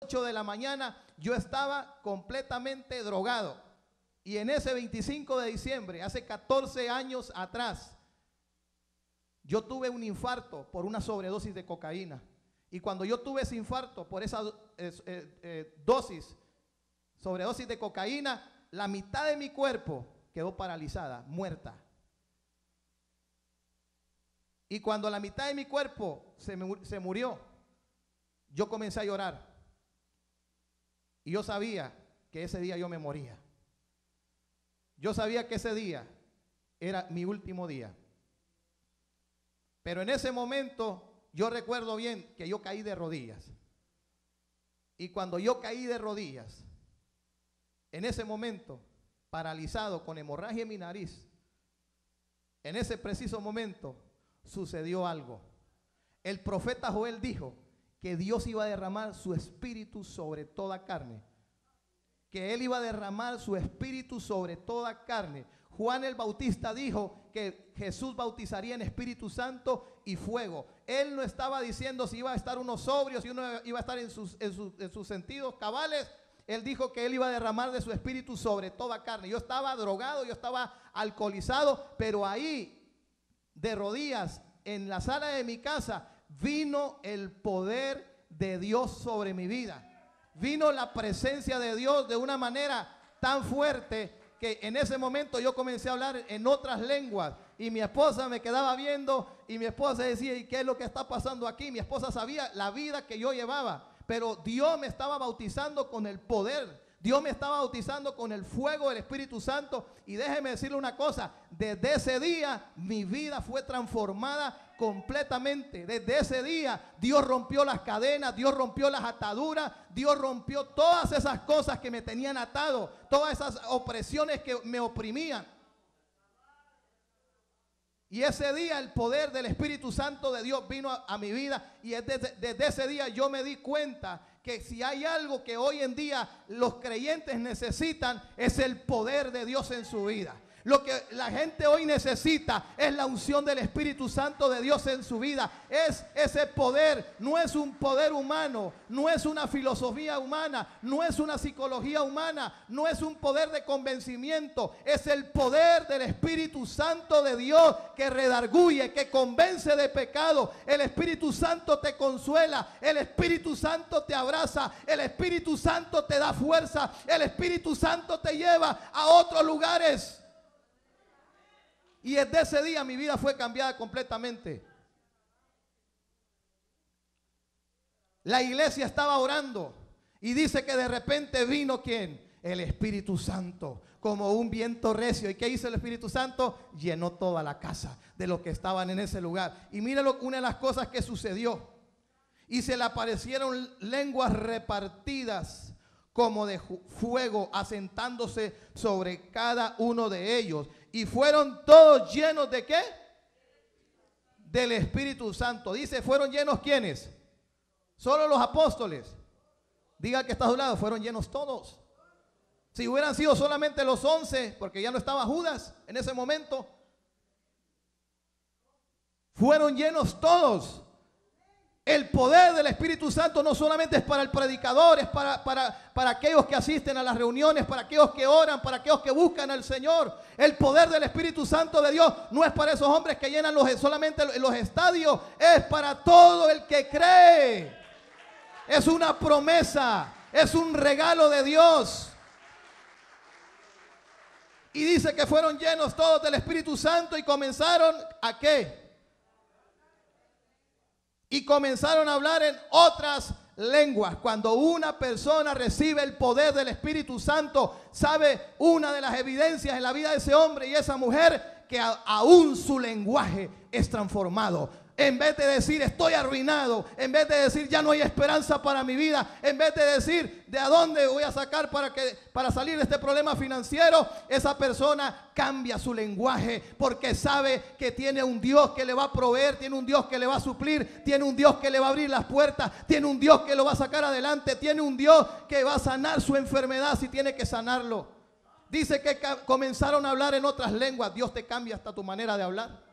8 de la mañana yo estaba completamente drogado. Y en ese 25 de diciembre, hace 14 años atrás, yo tuve un infarto por una sobredosis de cocaína. Y cuando yo tuve ese infarto por esa sobredosis de cocaína, la mitad de mi cuerpo quedó paralizada, muerta. Y cuando la mitad de mi cuerpo se murió, yo comencé a llorar. Y yo sabía que ese día yo me moría. Yo sabía que ese día era mi último día. Pero en ese momento yo recuerdo bien que yo caí de rodillas. Y cuando yo caí de rodillas, en ese momento, paralizado con hemorragia en mi nariz, en ese preciso momento sucedió algo. El profeta Joel dijo que Dios iba a derramar su espíritu sobre toda carne. Que Él iba a derramar su espíritu sobre toda carne. Juan el Bautista dijo que Jesús bautizaría en Espíritu Santo y fuego. Él no estaba diciendo si iba a estar uno sobrio, si uno iba a estar en sus sentidos cabales. Él dijo que Él iba a derramar de su espíritu sobre toda carne. Yo estaba drogado, yo estaba alcoholizado, pero ahí, de rodillas, en la sala de mi casa, vino el poder de Dios sobre mi vida. Vino la presencia de Dios de una manera tan fuerte que en ese momento yo comencé a hablar en otras lenguas. Y mi esposa me quedaba viendo y mi esposa decía, ¿y qué es lo que está pasando aquí? Mi esposa sabía la vida que yo llevaba, pero Dios me estaba bautizando con el poder. Dios me estaba bautizando con el fuego del Espíritu Santo. Y déjeme decirle una cosa, desde ese día mi vida fue transformada completamente. Desde ese día Dios rompió las cadenas, Dios rompió las ataduras, Dios rompió todas esas cosas que me tenían atado, todas esas opresiones que me oprimían. Y ese día el poder del Espíritu Santo de Dios vino a mi vida. Y desde ese día yo me di cuenta que si hay algo que hoy en día los creyentes necesitan, es el poder de Dios en su vida. Lo que la gente hoy necesita es la unción del Espíritu Santo de Dios en su vida. Es ese poder, no es un poder humano, no es una filosofía humana, no es una psicología humana, no es un poder de convencimiento. Es el poder del Espíritu Santo de Dios que redarguye, que convence de pecado. El Espíritu Santo te consuela, el Espíritu Santo te abraza, el Espíritu Santo te da fuerza, el Espíritu Santo te lleva a otros lugares. Y desde ese día mi vida fue cambiada completamente. La iglesia estaba orando y dice que de repente vino ¿quién? El Espíritu Santo, como un viento recio. ¿Y qué hizo el Espíritu Santo? Llenó toda la casa de los que estaban en ese lugar. Y mire una de las cosas que sucedió. Y se le aparecieron lenguas repartidas como de fuego, asentándose sobre cada uno de ellos. Y fueron todos llenos ¿de qué? Del Espíritu Santo. Dice, ¿fueron llenos quiénes? Solo los apóstoles. Diga que está a su lado, fueron llenos todos. Si hubieran sido solamente los 11, porque ya no estaba Judas en ese momento, fueron llenos todos. El poder del Espíritu Santo no solamente es para el predicador, es para aquellos que asisten a las reuniones, para aquellos que oran, para aquellos que buscan al Señor. El poder del Espíritu Santo de Dios no es para esos hombres que llenan solamente los estadios, es para todo el que cree. Es una promesa, es un regalo de Dios. Y dice que fueron llenos todos del Espíritu Santo y comenzaron ¿a qué? Y comenzaron a hablar en otras lenguas. Cuando una persona recibe el poder del Espíritu Santo, sabe una de las evidencias en la vida de ese hombre y esa mujer, que aún su lenguaje es transformado. En vez de decir estoy arruinado, en vez de decir ya no hay esperanza para mi vida, en vez de decir de a dónde voy a sacar para salir de este problema financiero, esa persona cambia su lenguaje porque sabe que tiene un Dios que le va a proveer, tiene un Dios que le va a suplir, tiene un Dios que le va a abrir las puertas, tiene un Dios que lo va a sacar adelante, tiene un Dios que va a sanar su enfermedad si tiene que sanarlo. Dice que comenzaron a hablar en otras lenguas. Dios te cambia hasta tu manera de hablar.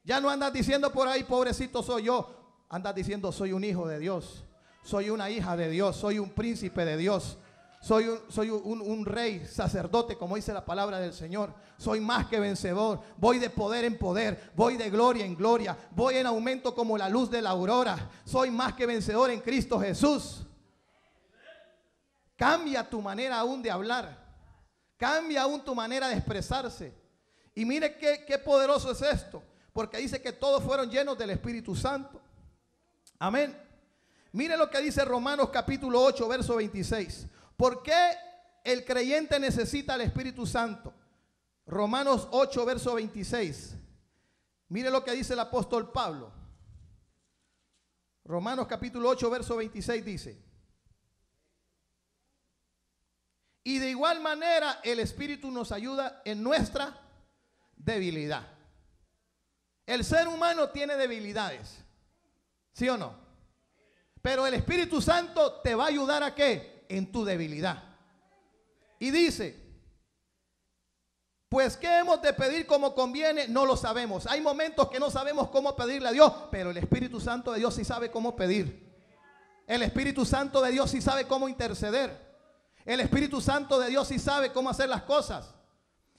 Ya no andas diciendo por ahí, pobrecito soy yo. Andas diciendo, soy un hijo de Dios. Soy una hija de Dios, soy un príncipe de Dios. Soy un rey, sacerdote, como dice la palabra del Señor. Soy más que vencedor. Voy de poder en poder. Voy de gloria en gloria. Voy en aumento como la luz de la aurora. Soy más que vencedor en Cristo Jesús. Cambia tu manera aún de hablar. Cambia aún tu manera de expresarse. Y mire qué poderoso es esto. Porque dice que todos fueron llenos del Espíritu Santo. Amén. Mire lo que dice Romanos capítulo 8, verso 26. ¿Por qué el creyente necesita el Espíritu Santo? Romanos 8, verso 26. Mire lo que dice el apóstol Pablo. Romanos capítulo 8, verso 26 dice: y de igual manera el Espíritu nos ayuda en nuestra debilidad. El ser humano tiene debilidades, ¿sí o no? Pero el Espíritu Santo te va a ayudar ¿a qué? En tu debilidad. Y dice: pues ¿qué hemos de pedir como conviene? No lo sabemos. Hay momentos que no sabemos cómo pedirle a Dios, pero el Espíritu Santo de Dios sí sabe cómo pedir. El Espíritu Santo de Dios sí sabe cómo interceder. El Espíritu Santo de Dios sí sabe cómo hacer las cosas.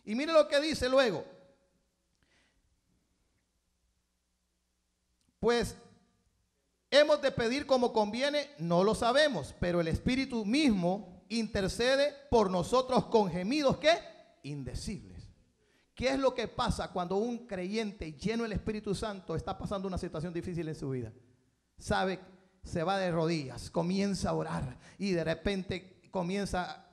Y mire lo que dice luego: pues hemos de pedir como conviene, no lo sabemos, pero el Espíritu mismo intercede por nosotros con gemidos ¿qué? Indecibles. ¿Qué es lo que pasa cuando un creyente lleno del Espíritu Santo está pasando una situación difícil en su vida? Sabe, se va de rodillas, comienza a orar y de repente comienza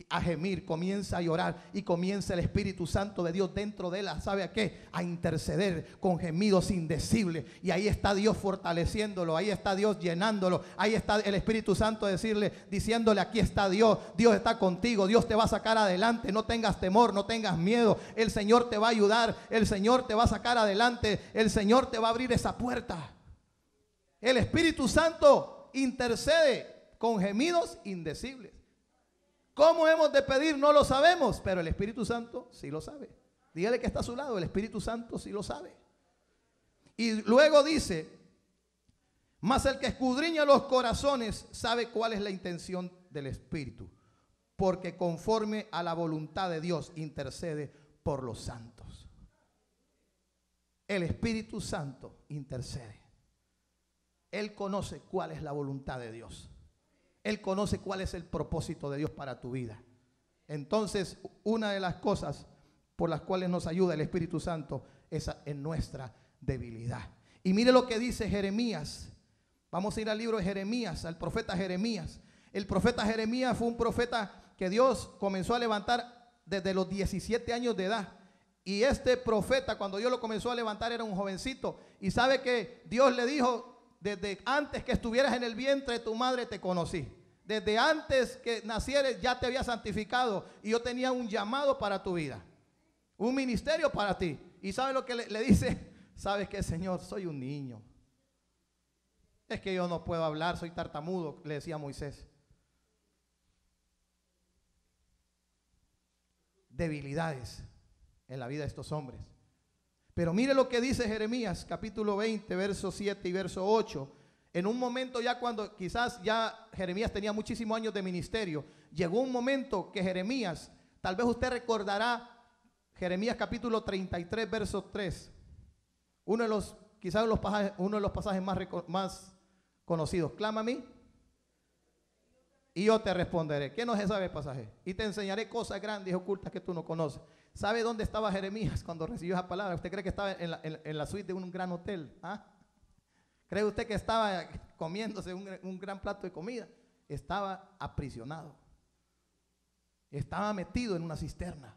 a gemir, comienza a llorar y comienza el Espíritu Santo de Dios dentro de él, ¿sabe a qué? A interceder con gemidos indecibles. Y ahí está Dios fortaleciéndolo, ahí está Dios llenándolo, ahí está el Espíritu Santo diciéndole: aquí está Dios, Dios está contigo, Dios te va a sacar adelante, no tengas temor, no tengas miedo, el Señor te va a ayudar, el Señor te va a sacar adelante, el Señor te va a abrir esa puerta. El Espíritu Santo intercede con gemidos indecibles. ¿Cómo hemos de pedir? No lo sabemos, pero el Espíritu Santo sí lo sabe. Dígale que está a su lado, el Espíritu Santo sí lo sabe. Y luego dice: mas el que escudriña los corazones sabe cuál es la intención del Espíritu, porque conforme a la voluntad de Dios intercede por los santos. El Espíritu Santo intercede. Él conoce cuál es la voluntad de Dios. Él conoce cuál es el propósito de Dios para tu vida. Entonces, una de las cosas por las cuales nos ayuda el Espíritu Santo es en nuestra debilidad. Y mire lo que dice Jeremías. Vamos a ir al libro de Jeremías, al profeta Jeremías. El profeta Jeremías fue un profeta que Dios comenzó a levantar desde los 17 años de edad. Y este profeta, cuando Dios lo comenzó a levantar, era un jovencito. Y sabe que Dios le dijo: desde antes que estuvieras en el vientre de tu madre te conocí. Desde antes que nacieres ya te había santificado y yo tenía un llamado para tu vida, un ministerio para ti. Y ¿sabe lo que le dice? ¿Sabes qué, Señor? Soy un niño. Es que yo no puedo hablar, soy tartamudo, le decía Moisés. Debilidades en la vida de estos hombres. Pero mire lo que dice Jeremías capítulo 20, verso 7 y verso 8. En un momento ya cuando quizás ya Jeremías tenía muchísimos años de ministerio, llegó un momento que Jeremías, tal vez usted recordará Jeremías capítulo 33, verso 3. Uno de los pasajes más conocidos. Clama a mí y yo te responderé. ¿Qué no se sabe el pasaje? Y te enseñaré cosas grandes y ocultas que tú no conoces. ¿Sabe dónde estaba Jeremías cuando recibió esa palabra? ¿Usted cree que estaba en la suite de un gran hotel? ¿Ah? ¿Cree usted que estaba comiéndose un gran plato de comida? Estaba aprisionado. Estaba metido en una cisterna.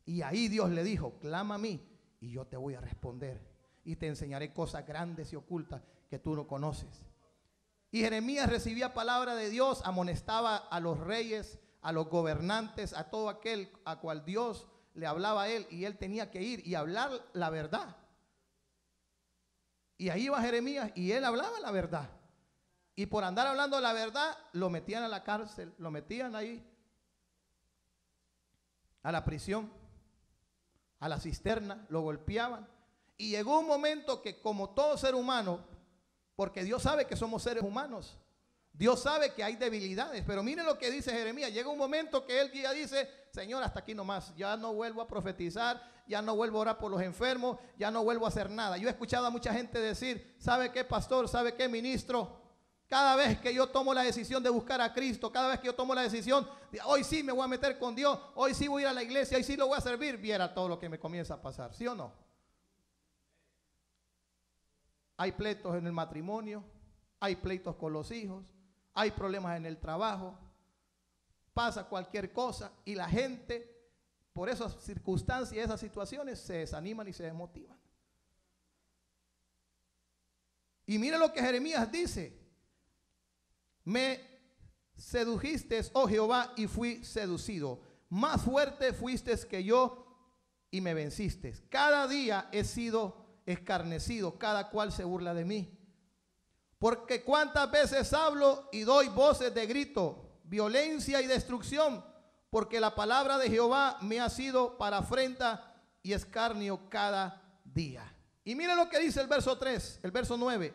Y ahí Dios le dijo: clama a mí y yo te voy a responder. Y te enseñaré cosas grandes y ocultas que tú no conoces. Y Jeremías recibía palabra de Dios, amonestaba a los reyes, a los gobernantes, a todo aquel a cual Dios le hablaba a él, y él tenía que ir y hablar la verdad. Y ahí iba Jeremías y él hablaba la verdad. Y por andar hablando la verdad, lo metían a la cárcel, lo metían ahí, a la prisión, a la cisterna, lo golpeaban. Y llegó un momento que, como todo ser humano, porque Dios sabe que somos seres humanos, Dios sabe que hay debilidades, pero miren lo que dice Jeremías. Llega un momento que él ya dice, Señor, hasta aquí nomás, ya no vuelvo a profetizar, ya no vuelvo a orar por los enfermos, ya no vuelvo a hacer nada. Yo he escuchado a mucha gente decir, ¿sabe qué, pastor? ¿Sabe qué, ministro? Cada vez que yo tomo la decisión de buscar a Cristo, cada vez que yo tomo la decisión, de, hoy sí me voy a meter con Dios, hoy sí voy a ir a la iglesia, hoy sí lo voy a servir, viera todo lo que me comienza a pasar, ¿sí o no? Hay pleitos en el matrimonio, hay pleitos con los hijos, hay problemas en el trabajo, pasa cualquier cosa y la gente, por esas circunstancias y esas situaciones, se desaniman y se desmotivan. Y mire lo que Jeremías dice: me sedujiste, oh Jehová, y fui seducido. Más fuerte fuiste que yo y me venciste. Cada día he sido escarnecido, cada cual se burla de mí. Porque cuántas veces hablo y doy voces de grito, violencia y destrucción, porque la palabra de Jehová me ha sido para afrenta y escarnio cada día. Y mire lo que dice el verso 3, el verso 9.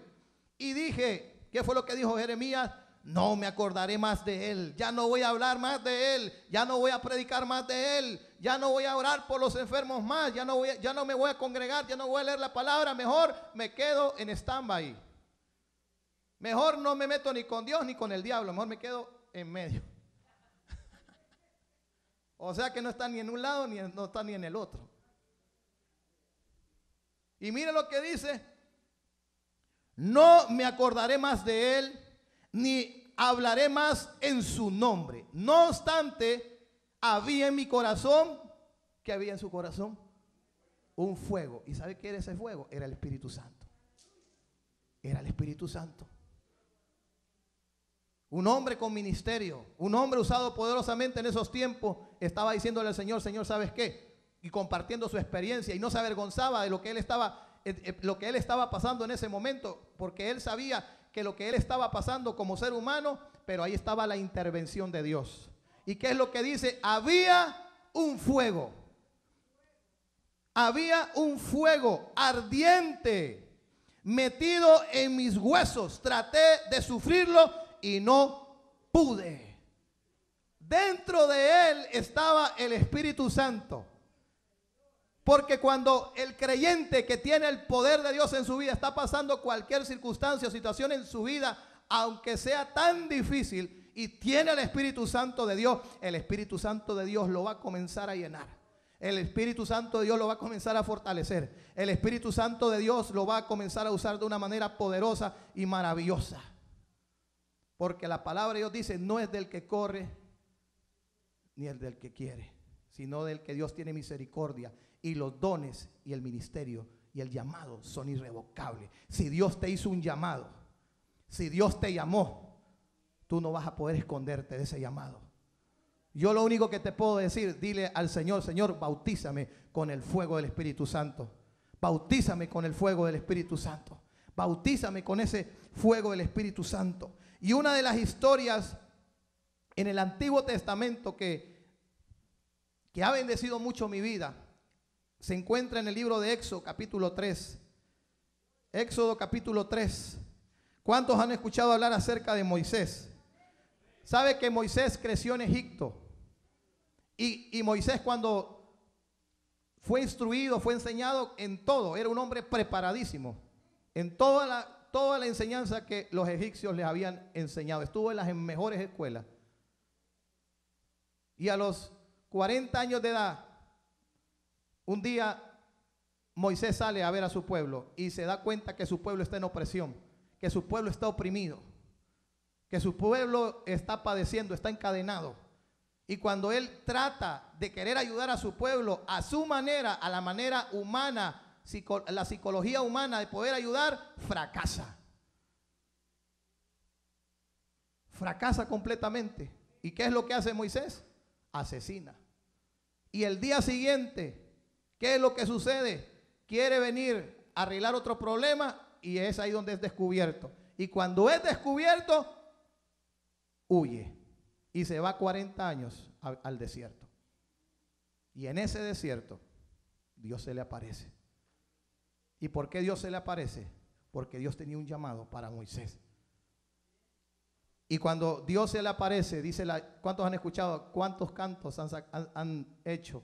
Y dije, ¿qué fue lo que dijo Jeremías? No me acordaré más de él, ya no voy a hablar más de él, ya no voy a predicar más de él, ya no voy a orar por los enfermos más, ya no me voy a congregar, ya no voy a leer la palabra, mejor me quedo en stand-by. Mejor no me meto ni con Dios ni con el diablo, mejor me quedo en medio. O sea que no está ni en un lado ni no está ni en el otro. Y mire lo que dice: no me acordaré más de él, ni hablaré más en su nombre. No obstante, había en mi corazón, ¿qué había en su corazón? Un fuego. ¿Y sabe qué era ese fuego? Era el Espíritu Santo. Era el Espíritu Santo. Un hombre con ministerio, un hombre usado poderosamente en esos tiempos, estaba diciéndole al Señor, Señor, ¿sabes qué? Y compartiendo su experiencia, y no se avergonzaba de lo que él estaba pasando en ese momento, porque él sabía que lo que él estaba pasando como ser humano, pero ahí estaba la intervención de Dios. ¿Y qué es lo que dice? Había un fuego ardiente metido en mis huesos. Traté de sufrirlo y no pude. Dentro de él estaba el Espíritu Santo. Porque cuando el creyente que tiene el poder de Dios en su vida está pasando cualquier circunstancia o situación en su vida, aunque sea tan difícil, y tiene el Espíritu Santo de Dios, el Espíritu Santo de Dios lo va a comenzar a llenar. El Espíritu Santo de Dios lo va a comenzar a fortalecer. El Espíritu Santo de Dios lo va a comenzar a usar de una manera poderosa y maravillosa. Porque la palabra de Dios dice, no es del que corre ni el del que quiere, sino del que Dios tiene misericordia. Y los dones y el ministerio y el llamado son irrevocables. Si Dios te hizo un llamado, si Dios te llamó, tú no vas a poder esconderte de ese llamado. Yo lo único que te puedo decir, dile al Señor, Señor, bautízame con el fuego del Espíritu Santo. Bautízame con el fuego del Espíritu Santo. Bautízame con ese fuego del Espíritu Santo. Y una de las historias en el Antiguo Testamento que ha bendecido mucho mi vida, se encuentra en el libro de Éxodo capítulo 3. Éxodo capítulo 3. ¿Cuántos han escuchado hablar acerca de Moisés? ¿Sabe que Moisés creció en Egipto? Y Moisés, cuando fue instruido, fue enseñado en todo, era un hombre preparadísimo en toda la enseñanza que los egipcios les habían enseñado. Estuvo en las mejores escuelas. Y a los 40 años de edad, un día Moisés sale a ver a su pueblo y se da cuenta que su pueblo está en opresión, que su pueblo está oprimido, que su pueblo está padeciendo, está encadenado. Y cuando él trata de querer ayudar a su pueblo a su manera, a la manera humana, la psicología humana de poder ayudar, fracasa. Fracasa completamente. ¿Y qué es lo que hace Moisés? Asesina. Y el día siguiente, ¿qué es lo que sucede? Quiere venir a arreglar otro problema y es ahí donde es descubierto. Y cuando es descubierto, huye y se va 40 años al desierto. Y en ese desierto, Dios se le aparece. ¿Y por qué Dios se le aparece? Porque Dios tenía un llamado para Moisés. Y cuando Dios se le aparece, dice, ¿cuántos han escuchado? ¿Cuántos cantos han hecho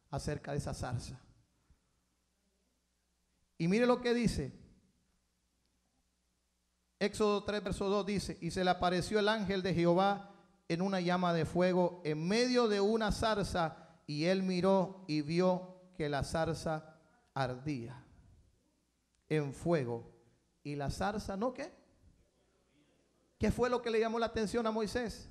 acerca de esa zarza? Y mire lo que dice. Éxodo 3, verso 2 dice, y se le apareció el ángel de Jehová en una llama de fuego en medio de una zarza, y él miró y vio que la zarza ardía en fuego. Y la zarza, ¿no qué? ¿Qué fue lo que le llamó la atención a Moisés?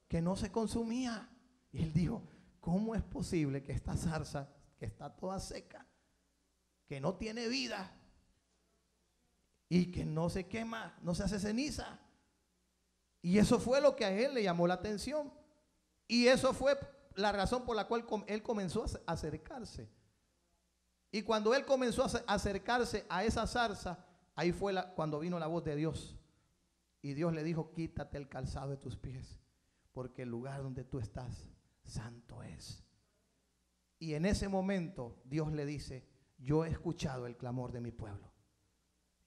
Que no se consumía. Y él dijo, ¿cómo es posible que esta zarza, que está toda seca, que no tiene vida y que no se quema, no se hace ceniza? Y eso fue lo que a él le llamó la atención. Y eso fue la razón por la cual él comenzó a acercarse. Y cuando él comenzó a acercarse a esa zarza, ahí fue cuando vino la voz de Dios. Y Dios le dijo, quítate el calzado de tus pies, porque el lugar donde tú estás, santo es. Y en ese momento Dios le dice, yo he escuchado el clamor de mi pueblo.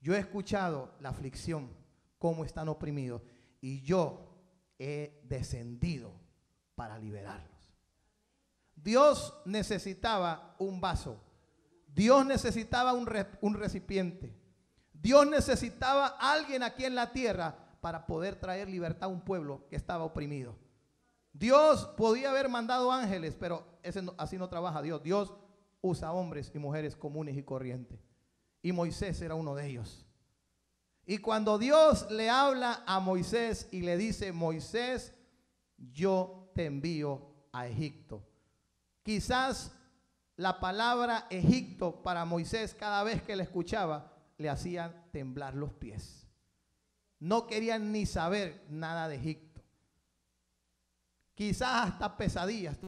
Yo he escuchado la aflicción, cómo están oprimidos. Y yo he descendido para liberarlos. Dios necesitaba un vaso. Dios necesitaba un recipiente. Dios necesitaba a alguien aquí en la tierra para poder traer libertad a un pueblo que estaba oprimido. Dios podía haber mandado ángeles, pero así no trabaja Dios. Dios usa hombres y mujeres comunes y corrientes. Y Moisés era uno de ellos. Y cuando Dios le habla a Moisés y le dice, Moisés, yo te envío a Egipto. Quizás la palabra Egipto para Moisés, cada vez que la escuchaba, le hacían temblar los pies. No querían ni saber nada de Egipto. Quizás hasta pesadillas